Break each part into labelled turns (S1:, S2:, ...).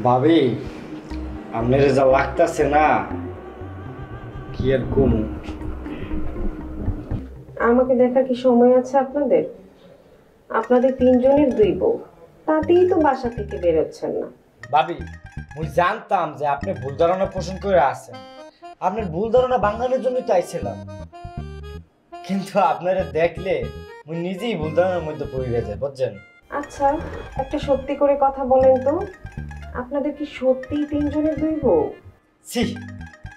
S1: ভাবি আপনার যা লাগতেছে না কি আর কম।
S2: আমাকে দেখার কি সময় আছে আপনাদের? আপনাদের তিনজনের দুই বউ, তাতেই তো বাসা থেকে বেরোচ্ছেন না।
S1: ভাবি মুই জানতাম যে আপনি ভুল ধারণা পোষণ করে আছেন, আপনার ভুল ধারণা ভাঙানোর জন্যই তো আইছিলাম, কিন্তু আপনারা দেখলে মুই নিজেই ভুল ধারণার মধ্যে পড়ে যায় বুঝছেন।
S2: আচ্ছা, একটা সত্যি করে কথা বলেন তো, আপনাদের কি সত্যিই তিনজনের দুই বউ?
S1: ছি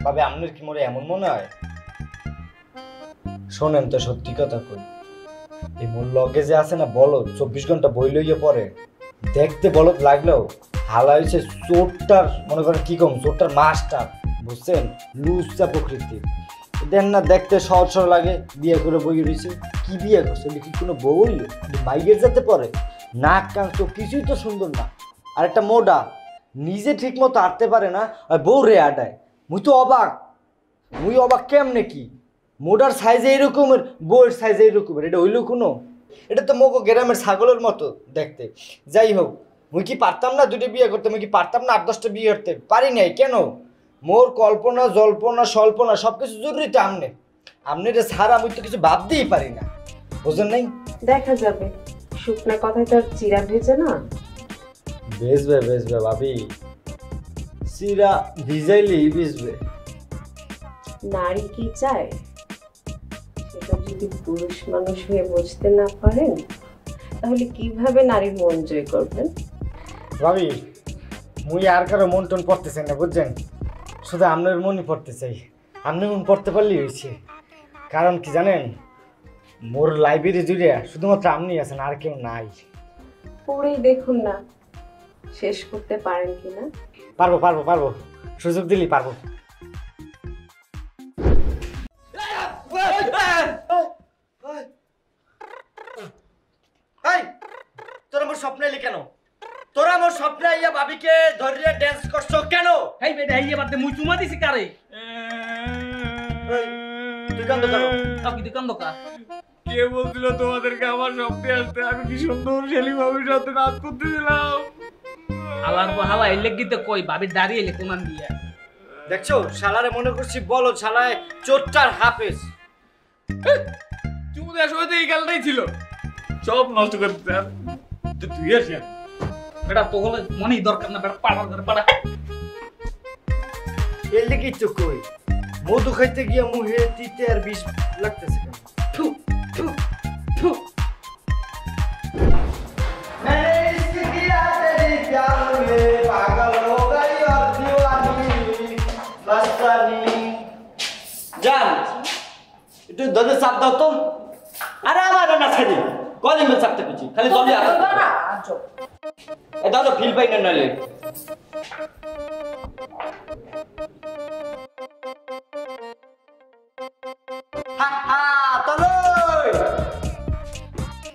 S1: ভাবি, আপনার কি মনে এমন মনে হয়? শোনেন তো সত্যি কথা কই, এই মোর লগে যে আছে না বলদ, 24 ঘন্টা বই লইয়া পড়ে, দেখতে বলদ লাগলেও হালা হয়েছে চোরটার, মনে করেন কি কম, চোরটার মাস্টার বুঝছেন, লুচা প্রকৃতি। দেন না দেখতে সহজ সরল লাগে, বিয়ে করে বই রয়েছে। কি বিয়ে করছে, কি কোনো বউ হইল? বাইকের যাতে পরে নাক কান তো কিছুই তো সুন্দর না, আর একটা মোডা নিজে ঠিক মতো আটতে পারে না, আর বউ রে আডায়। মুই তো অবাক, মুই অবাক কেমনে কি মোডার সাইজে এইরকমের, বউয়ের সাইজে এইরকমের, এটা হইল কোনো? এটা তো মোগো গ্রামের ছাগলের মতো দেখতে। যাই হোক, মুই কি পারতাম না দুটো বিয়ে করতে? মুই কি পারতাম না 8-10টা বিয়ে করতে? পারি নাই কেন? মোর কল্পনা জল্পনা স্বল্পনা সব কিছু জরুরি তো আমনে, আমনে রে ছাড়া মুই তো কিছু ভাবতেই পারি না, বুঝলেন নাই?
S2: দেখা যাবে, শুকনা কথায় তো আর চিরা ভেজে না।
S1: বেসবে বেসবে ভাবি, চিরা ভিজাইলেই বেসবে।
S2: নারী কি চায় সেটা যদি পুরুষ মানুষ হয়ে বুঝতে না পারেন, তাহলে কিভাবে নারীর মন জয় করবেন?
S1: ভাবি মুই আর কারো মন টন পড়তে চাই না বুঝছেন, শুধু আপনার মনই পড়তে চাই। আপনি মন পড়তে পারলেই হয়েছে। কারণ কি জানেন, মোর লাইব্রেরি জুড়ে শুধুমাত্র আপনি আছেন, আর কেউ নাই।
S2: পড়েই দেখুন না শেষ করতে পারেন কিনা।
S1: পারবো পারবো পারবো, সুযোগ দিলেই পারবো। তোরা মোর স্বপ্নে এলি কেন? তোরা মোর স্বপ্নে আইয়া ভাবিকে ধরিয়ে ড্যান্স করছো কেন?
S3: হেই বেটা এই বাদে মুই চুমা দিছি কারে?
S1: তুই কান্দ কেন?
S3: আপনি দোকান দোকা
S4: কে বলছিল তোমাদেরকে আমার স্বপ্নে আসতে? আমি কি সুন্দর সেলিম ভাবির সাথে নাচ করতেছিলাম।
S3: হালার হালা এলে গিতে কই ভাবি দাঁড়িয়ে এলে কোমান দিয়া
S1: দেখছো শালারে মনে করছি বলো, শালায় চোরটার হাফেজ।
S4: চুমু দেওয়ার সময় তো এই গালটাই ছিল, সব নষ্ট করতে। তুই আসিস
S3: বেটা তো হলে মনেই দরকার না, বেটা পাড়া করে পাড়া।
S1: এর লেগেই তো কই, মধু খাইতে গিয়া মুহে তিতে আর বিষ লাগতেছে কেন? থু থু থু। জান একটু দলে চাপ দাও তো। আরে আমার না ছাড়ি কলিং বেল চাপতে কুচি খালি দলে আর দাও তো ফিল পাই না নলে।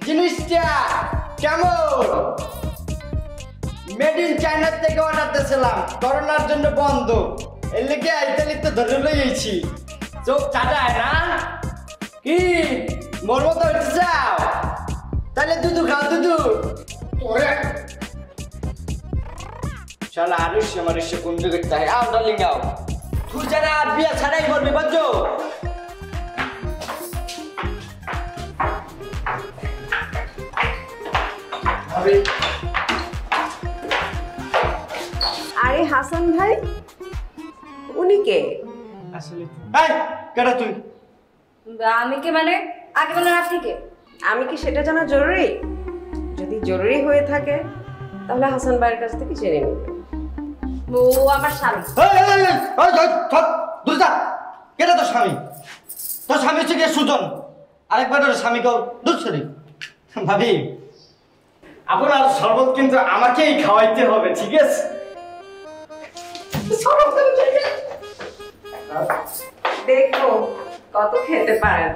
S1: জিনিসটা কেমন? মেড ইন চায়না থেকে অর্ডার দিয়েছিলাম, করোনার জন্য বন্ধ, এর লেগে আইতালি তো ধরে লইছি। চোখ চাটায় না কি মোর মতো হইতে চাও? তাহলে দুধু খাও, দুধু। শালা আরুষ্য মানুষ্য কোন দিকে তাই? আও ডার্লিং আও, তুই যারা বিয়া ছাড়াই মরবি বুঝছো?
S2: আরে হাসান ভাই, উনি কে?
S1: আসলে এই কেডা তুই?
S5: আমি কে মানে? আগে বলেন আপনি কে?
S2: আমি কি সেটা জানা জরুরি? যদি জরুরি হয়ে থাকে তাহলে হাসান ভাইয়ের কাছ থেকে জেনে নিন।
S5: ও আমার স্বামী।
S1: কেডা তোর স্বামী? তোর স্বামী হচ্ছে গিয়ে সুজন, আরেকবার তোর স্বামী কেউ দুঃসরি। ভাবি আপনার শরবত কিন্তু আমাকেই খাওয়াইতে হবে, ঠিক আছে?
S2: দেখো কত খেতে পারেন।